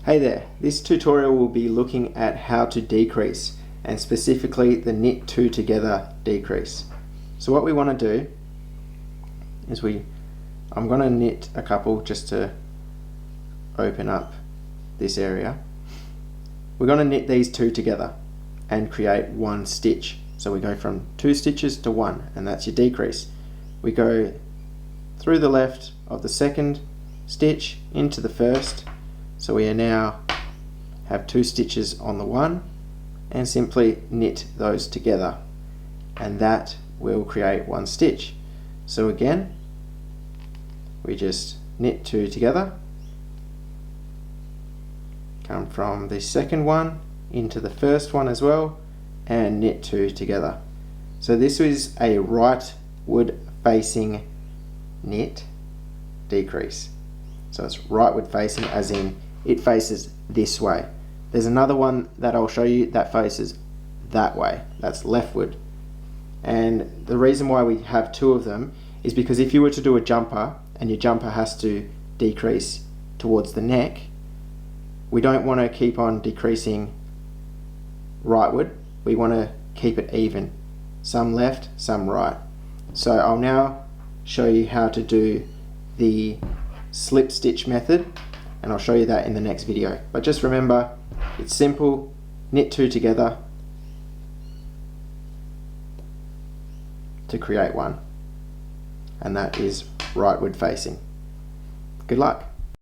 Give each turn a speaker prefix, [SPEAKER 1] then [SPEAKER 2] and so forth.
[SPEAKER 1] Hey there, this tutorial will be looking at how to decrease, and specifically the knit two together decrease. So what we want to do is I'm going to knit a couple just to open up this area. We're going to knit these two together and create one stitch. So we go from 2 stitches to 1, and that's your decrease. We go through the left of the second stitch into the first. So we now have 2 stitches on the 1 and simply knit those together, and that will create one stitch. So again, we just knit 2 together, come from the second one into the first one as well, and knit 2 together. So this is a rightward facing knit decrease. So it's rightward facing as in it faces this way. There's another one that I'll show you that faces that way. That's leftward. And the reason why we have 2 of them is because if you were to do a jumper and your jumper has to decrease towards the neck, we don't want to keep on decreasing rightward. We want to keep it even. Some left, some right. So I'll now show you how to do the slip stitch method, and I'll show you that in the next video. But just remember, it's simple: knit 2 together to create one, and that is rightward facing. Good luck.